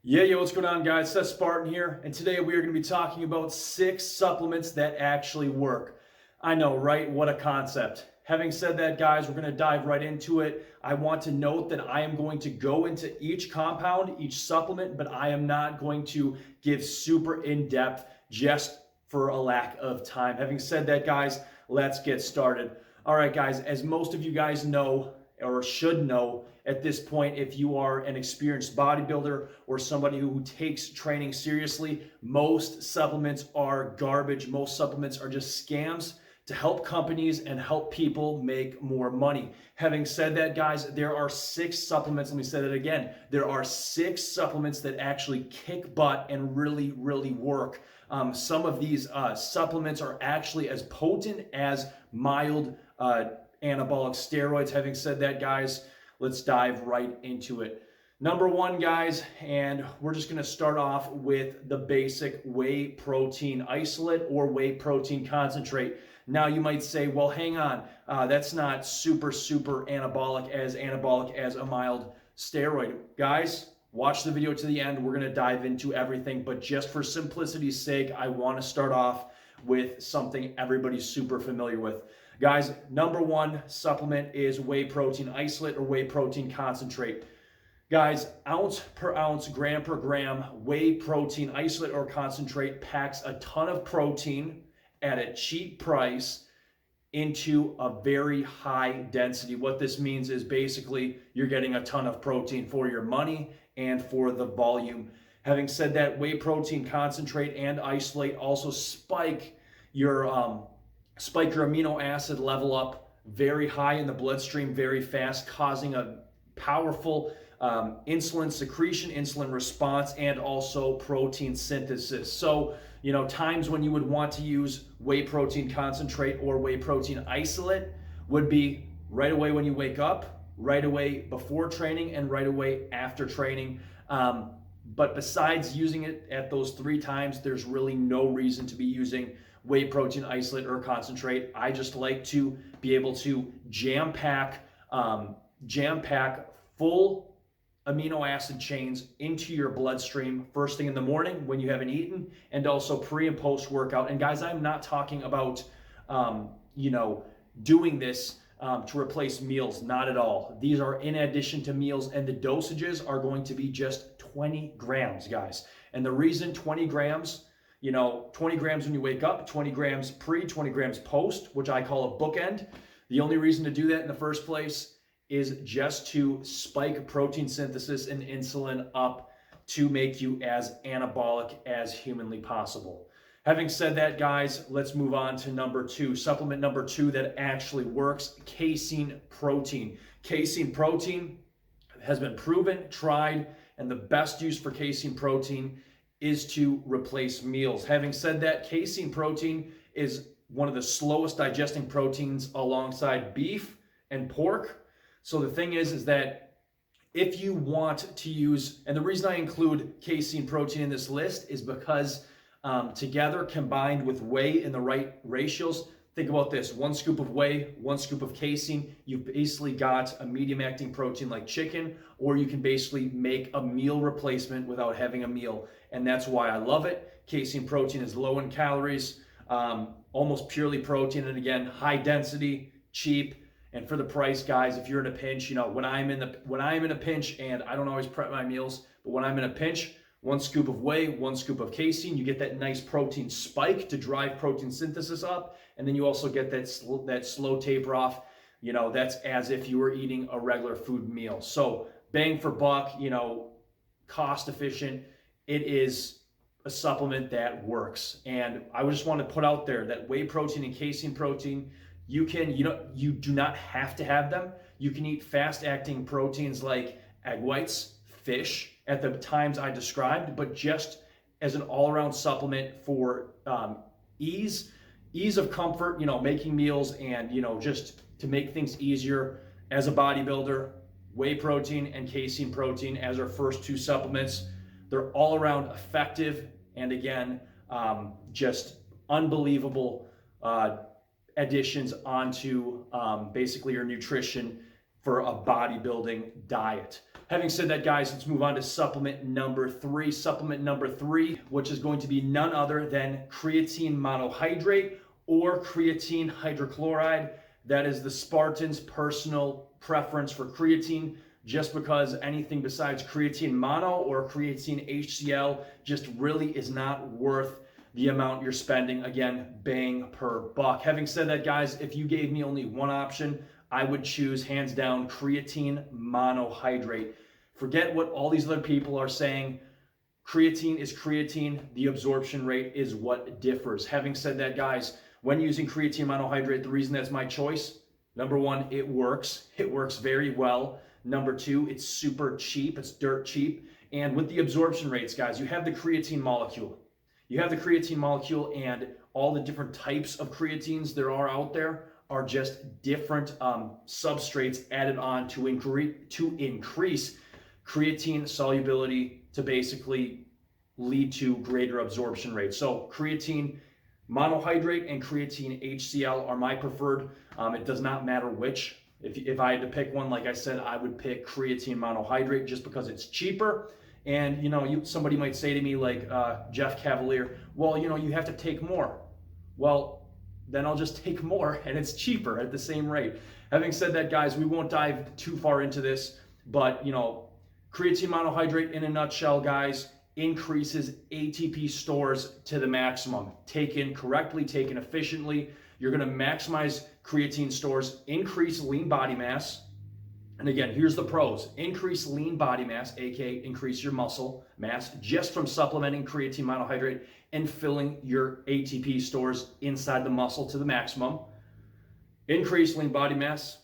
Yo, what's going on, guys? Seth Spartan here, and today we are going to be talking about 6 supplements that actually work. I know, right? What a concept. Having said that, guys, we're going to dive right into it. I want to note that I am going to go into each compound, each supplement, but I am not going to give super in-depth just for a lack of time. Having said that, guys, let's get started. All right, guys, as most of you guys know, or should know at this point, if you are an experienced bodybuilder or somebody who takes training seriously, most supplements are garbage. Most supplements are just scams to help companies and help people make more money. Having said that, guys, there are 6 supplements. Let me say that again. There are 6 supplements that actually kick butt and really, really work. Some of these supplements are actually as potent as mild anabolic steroids. Having said that, guys, let's dive right into it. Number 1, guys, and we're just going to start off with the basic whey protein isolate or whey protein concentrate. Now you might say, well, hang on, that's not super anabolic as a mild steroid. Guys, watch the video to the end. We're going to dive into everything, but just for simplicity's sake, I want to start off with something everybody's super familiar with. Guys, number 1 supplement is whey protein isolate or whey protein concentrate. Guys, ounce per ounce, gram per gram, whey protein isolate or concentrate packs a ton of protein at a cheap price into a very high density. What this means is basically you're getting a ton of protein for your money and for the volume. Having said that, whey protein concentrate and isolate also spike your amino acid level up very high in the bloodstream very fast, causing a powerful insulin secretion, insulin response, and also protein synthesis. So, times when you would want to use whey protein concentrate or whey protein isolate would be right away when you wake up, right away before training, and right away after training. But besides using it at those 3 times, there's really no reason to be using whey protein isolate or concentrate. I just like to be able to jam pack full amino acid chains into your bloodstream first thing in the morning when you haven't eaten, and also pre and post workout. And guys, I'm not talking about doing this to replace meals. Not at all. These are in addition to meals, and the dosages are going to be just 20 grams, guys. And the reason 20 grams, 20 grams when you wake up, 20 grams pre, 20 grams post, which I call a bookend. The only reason to do that in the first place is just to spike protein synthesis and insulin up to make you as anabolic as humanly possible. Having said that, guys, let's move on to number 2. Supplement number 2 that actually works, casein protein. Casein protein has been proven, tried, and the best use for casein protein is to replace meals. Having said that, casein protein is one of the slowest digesting proteins alongside beef and pork. So the thing is that if you want to use, and the reason I include casein protein in this list is because together, combined with whey in the right ratios, think about this: 1 scoop of whey, 1 scoop of casein, you've basically got a medium acting protein like chicken, or you can basically make a meal replacement without having a meal. And that's why I love it. Casein protein is low in calories, almost purely protein, and again, high density, cheap. And for the price, guys, if you're in a pinch, when I'm in a pinch, and I don't always prep my meals, but when I'm in a pinch, 1 scoop of whey, 1 scoop of casein, you get that nice protein spike to drive protein synthesis up, and then you also get that slow taper off. That's as if you were eating a regular food meal. So bang for buck, cost efficient. It is a supplement that works. And I just want to put out there that whey protein and casein protein, you do not have to have them. You can eat fast-acting proteins like egg whites, fish at the times I described, but just as an all-around supplement for ease of comfort, making meals, and just to make things easier as a bodybuilder, whey protein and casein protein as our first 2 supplements. They're all around effective, and again, just unbelievable additions onto basically your nutrition for a bodybuilding diet. Having said that, guys, let's move on to supplement number 3. Supplement number 3, which is going to be none other than creatine monohydrate or creatine hydrochloride. That is the Spartan's personal preference for creatine, just because anything besides creatine mono or creatine HCl just really is not worth the amount you're spending. Again, bang per buck. Having said that, guys, if you gave me only one option, I would choose hands down creatine monohydrate. Forget what all these other people are saying. Creatine is creatine. The absorption rate is what differs. Having said that, guys, when using creatine monohydrate, the reason that's my choice, number one, it works. It works very well. Number two, it's super cheap. It's dirt cheap. And with the absorption rates, guys, you have the creatine molecule. You have the creatine molecule, and all the different types of creatines there are out there are just different substrates added on to increase creatine solubility to basically lead to greater absorption rates. So creatine monohydrate and creatine HCl are my preferred. It does not matter which. If I had to pick one, like I said, I would pick creatine monohydrate just because it's cheaper. And, somebody might say to me like Jeff Cavalier, well, you have to take more. Well, then I'll just take more and it's cheaper at the same rate. Having said that, guys, we won't dive too far into this, but, creatine monohydrate in a nutshell, guys, increases ATP stores to the maximum. Taken correctly, taken efficiently, you're going to maximize creatine stores, increase lean body mass. And again, here's the pros. Increase lean body mass, aka increase your muscle mass, just from supplementing creatine monohydrate and filling your ATP stores inside the muscle to the maximum. Increase lean body mass.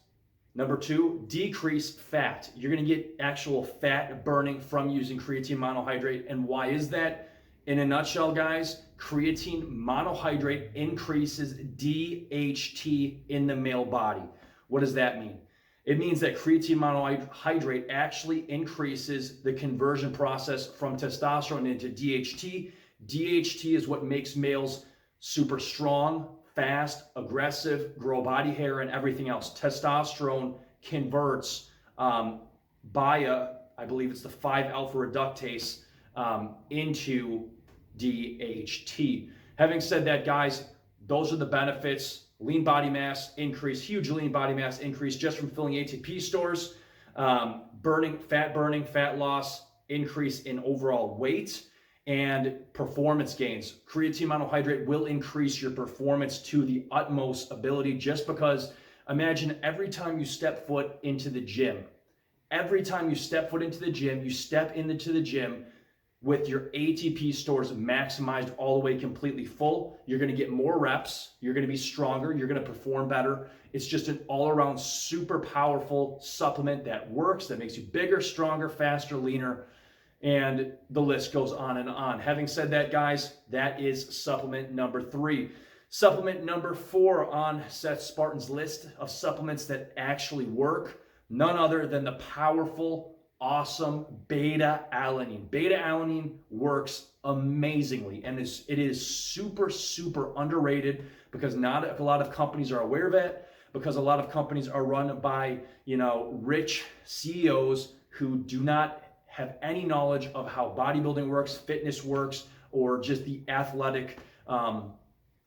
Number two, decrease fat. You're going to get actual fat burning from using creatine monohydrate. And why is that? In a nutshell, guys, creatine monohydrate increases DHT in the male body. What does that mean? It means that creatine monohydrate actually increases the conversion process from testosterone into DHT. DHT is what makes males super strong, fast, aggressive, grow body hair, and everything else. Testosterone converts via, I believe it's the 5-alpha reductase, into DHT. Having said that, guys, those are the benefits. Lean body mass increase, huge lean body mass increase just from filling ATP stores, burning, fat loss, increase in overall weight, and performance gains. Creatine monohydrate will increase your performance to the utmost ability, just because imagine every time you step foot into the gym, you step into the gym with your ATP stores maximized all the way completely full. You're going to get more reps. You're going to be stronger. You're going to perform better. It's just an all-around super powerful supplement that works, that makes you bigger, stronger, faster, leaner, and the list goes on and on. Having said that, guys, that is supplement number 3. Supplement number 4 on Seth Spartan's list of supplements that actually work, none other than the powerful, awesome beta-alanine. Beta-alanine works amazingly, and it is super, super underrated because not a lot of companies are aware of it, because a lot of companies are run by, rich CEOs who do not have any knowledge of how bodybuilding works, fitness works, or just the athletic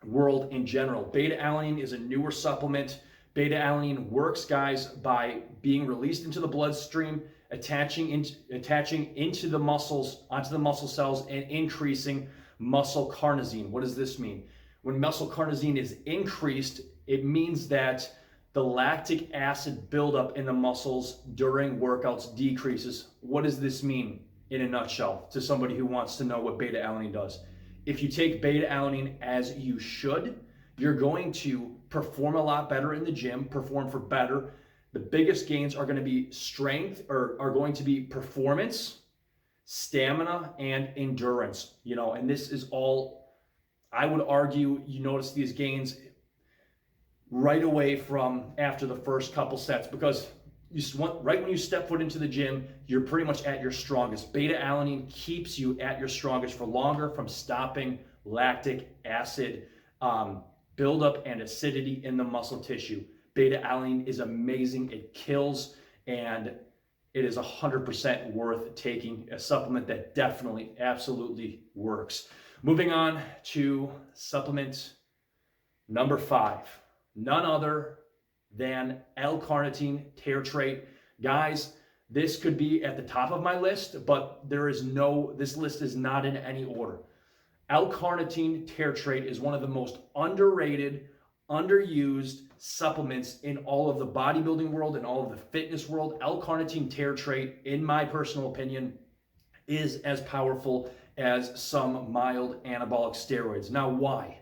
world in general. Beta-alanine is a newer supplement. Beta-alanine works, guys, by being released into the bloodstream, attaching into the muscles, onto the muscle cells, and increasing muscle carnosine. What does this mean? When muscle carnosine is increased, it means that the lactic acid buildup in the muscles during workouts decreases. What does this mean in a nutshell to somebody who wants to know what beta-alanine does? If you take beta-alanine as you should, you're going to perform a lot better in the gym, perform for better. The biggest gains are going to be strength, or are going to be performance, stamina, and endurance. And this is all, I would argue, you notice these gains right away from after the first couple sets, because right when you step foot into the gym, you're pretty much at your strongest. Beta-alanine keeps you at your strongest for longer from stopping lactic acid buildup and acidity in the muscle tissue. Beta-alanine is amazing. It kills and it is 100% worth taking, a supplement that definitely, absolutely works. Moving on to supplement number 5, none other than L-carnitine tartrate. Guys, this could be at the top of my list, but this list is not in any order. L-carnitine tartrate is one of the most underrated, underused supplements in all of the bodybuilding world and all of the fitness world. L-carnitine tartrate, in my personal opinion, is as powerful as some mild anabolic steroids. Now, why?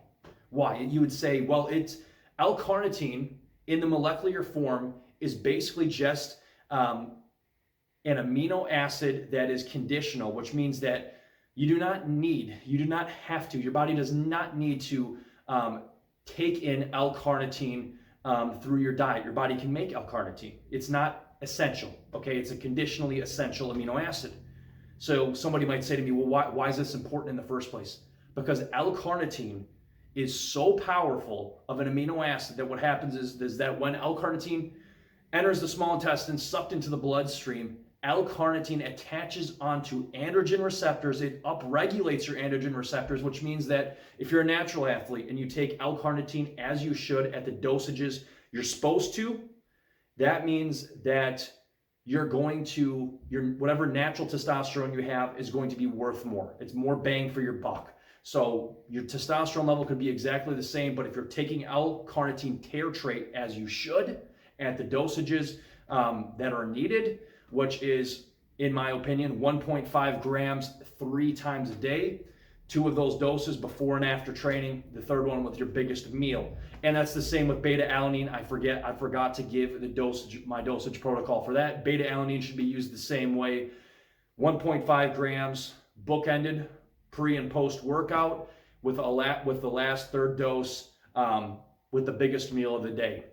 Why? You would say, well, it's L-carnitine in the molecular form is basically just an amino acid that is conditional, which means that you do not have to, your body does not need to take in L-carnitine through your diet. Your body can make L-carnitine. It's not essential, okay? It's a conditionally essential amino acid. So somebody might say to me, well, why is this important in the first place? Because L-carnitine is so powerful of an amino acid that what happens is that when L-carnitine enters the small intestine, sucked into the bloodstream, L-carnitine attaches onto androgen receptors. It upregulates your androgen receptors, which means that if you're a natural athlete and you take L-carnitine as you should at the dosages you're supposed to, that means that your whatever natural testosterone you have is going to be worth more. It's more bang for your buck. So your testosterone level could be exactly the same, but if you're taking L-carnitine tartrate as you should at the dosages that are needed, which is, in my opinion, 1.5 grams 3 times a day, 2 of those doses before and after training, the third one with your biggest meal. And that's the same with beta-alanine. I forgot to give my dosage protocol for that. Beta-alanine should be used the same way, 1.5 grams bookended pre and post workout with the last third dose with the biggest meal of the day.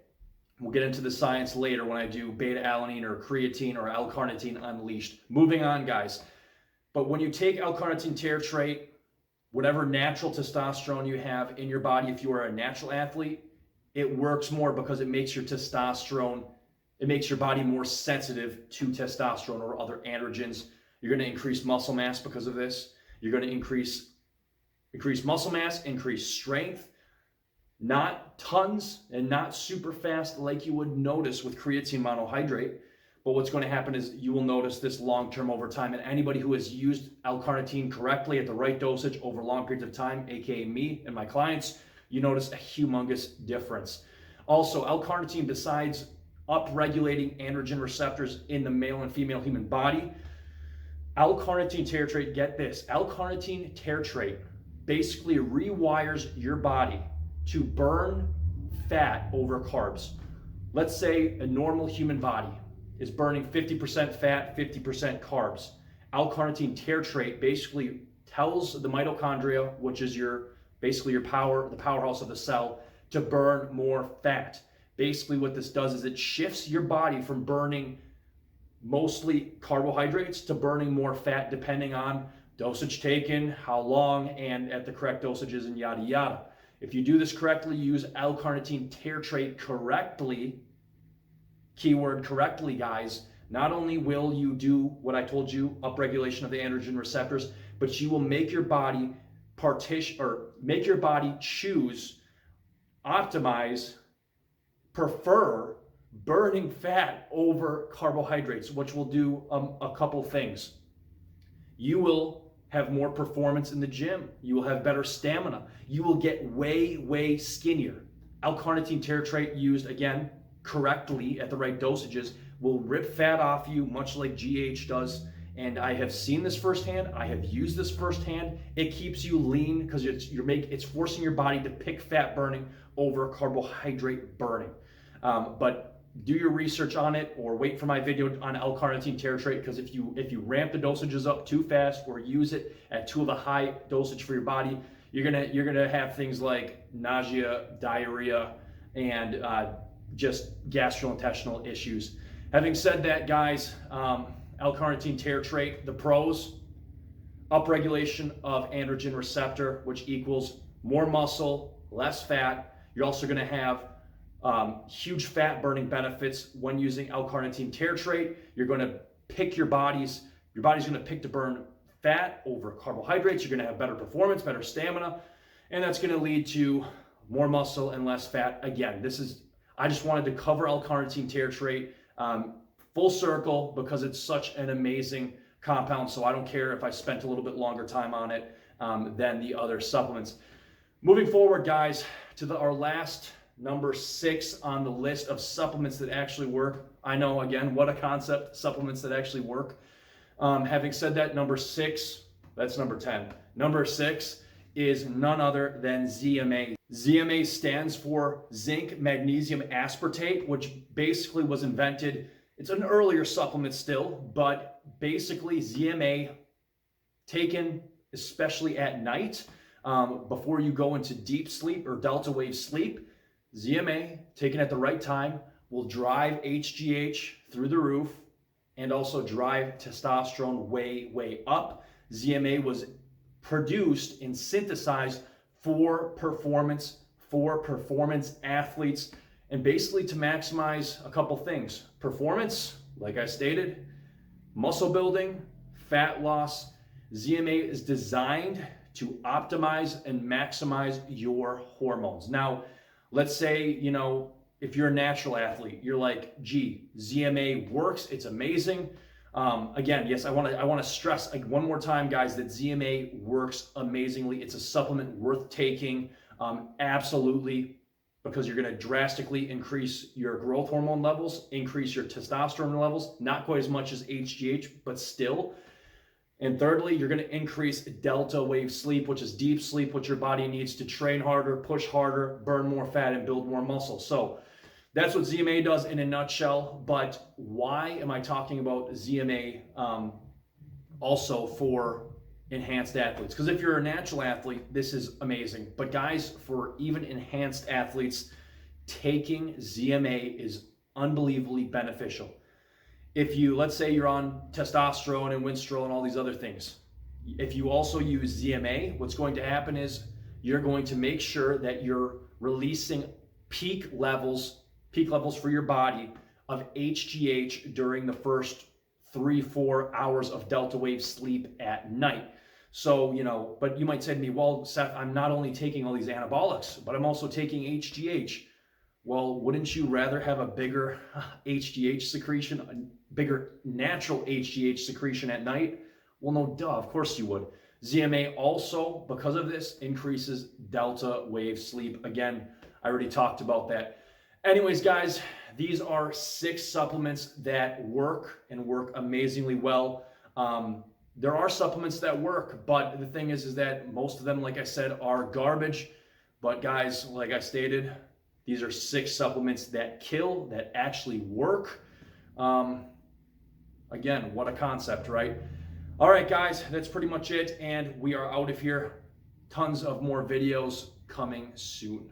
We'll get into the science later when I do beta-alanine or creatine or L-carnitine unleashed. Moving on, guys. But when you take L-carnitine tartrate, whatever natural testosterone you have in your body, if you are a natural athlete, it works more because it makes your body more sensitive to testosterone or other androgens. You're going to increase muscle mass because of this. You're going to increase muscle mass, increase strength, not tons and not super fast like you would notice with creatine monohydrate. But what's going to happen is you will notice this long-term over time. And anybody who has used L-carnitine correctly at the right dosage over long periods of time, aka me and my clients, you notice a humongous difference. Also, L-carnitine, besides upregulating androgen receptors in the male and female human body, L-carnitine tartrate, get this, L-carnitine tartrate basically rewires your body to burn fat over carbs. Let's say a normal human body is burning 50% fat, 50% carbs. L-carnitine tartrate basically tells the mitochondria, which is the powerhouse of the cell, to burn more fat. Basically what this does is it shifts your body from burning mostly carbohydrates to burning more fat depending on dosage taken, how long, and at the correct dosages and yada yada. If you do this correctly, use L-carnitine tartrate correctly, keyword correctly, guys, not only will you do what I told you, upregulation of the androgen receptors, but you will make your body choose, optimize, prefer burning fat over carbohydrates, which will do a couple things. You will have more performance in the gym. You will have better stamina. You will get way, way skinnier. L-carnitine tartrate used, again, correctly at the right dosages will rip fat off you, much like GH does. And I have seen this firsthand. I have used this firsthand. It keeps you lean because it's forcing your body to pick fat burning over carbohydrate burning. But do your research on it, or wait for my video on L-carnitine tartrate, because if you ramp the dosages up too fast or use it at too of a high dosage for your body, you're gonna have things like nausea, diarrhea, and just gastrointestinal issues. Having said that, guys, L-carnitine tartrate, the pros: upregulation of androgen receptor, which equals more muscle, less fat. You're also going to have Huge fat burning benefits when using L-carnitine tartrate. You're going to pick your body's going to pick to burn fat over carbohydrates. You're going to have better performance, better stamina, and that's going to lead to more muscle and less fat. Again, I just wanted to cover L-carnitine tartrate full circle because it's such an amazing compound, so I don't care if I spent a little bit longer time on it than the other supplements. Moving forward, guys, to our last number 6 on the list of supplements that actually work. I know, again, what a concept, supplements that actually work. Having said that, number 6, that's number 10. Number 6 is none other than ZMA. ZMA stands for zinc magnesium aspartate, which basically was invented. It's an earlier supplement still, but basically ZMA taken especially at night before you go into deep sleep or delta wave sleep. ZMA taken at the right time will drive HGH through the roof and also drive testosterone way up. ZMA was produced and synthesized for performance athletes, and basically to maximize a couple things. Performance, like I stated, muscle building, fat loss. ZMA is designed to optimize and maximize your hormones. Now, let's say, if you're a natural athlete, you're like, gee, ZMA works, it's amazing. Again, yes, I want to stress one more time, guys, that ZMA works amazingly. It's a supplement worth taking, absolutely, because you're going to drastically increase your growth hormone levels, increase your testosterone levels, not quite as much as HGH, but still. And thirdly, you're going to increase delta wave sleep, which is deep sleep, which your body needs to train harder, push harder, burn more fat, and build more muscle. So that's what ZMA does in a nutshell. But why am I talking about ZMA also for enhanced athletes? Because if you're a natural athlete, this is amazing. But guys, for even enhanced athletes, taking ZMA is unbelievably beneficial. If let's say you're on testosterone and Winstrol and all these other things, if you also use ZMA, what's going to happen is you're going to make sure that you're releasing peak levels for your body of HGH during the first 3-4 hours of delta wave sleep at night. So, but you might say to me, well, Seth, I'm not only taking all these anabolics, but I'm also taking HGH. Well, wouldn't you rather have a bigger HGH secretion, a bigger natural HGH secretion at night? Well, no, duh, of course you would. ZMA also, because of this, increases delta wave sleep. Again, I already talked about that. Anyways, guys, these are 6 supplements that work and work amazingly well. There are supplements that work, but the thing is that most of them, like I said, are garbage. But guys, like I stated, these are 6 supplements that kill, that actually work. Again, what a concept, right? All right, guys, that's pretty much it. And we are out of here. Tons of more videos coming soon.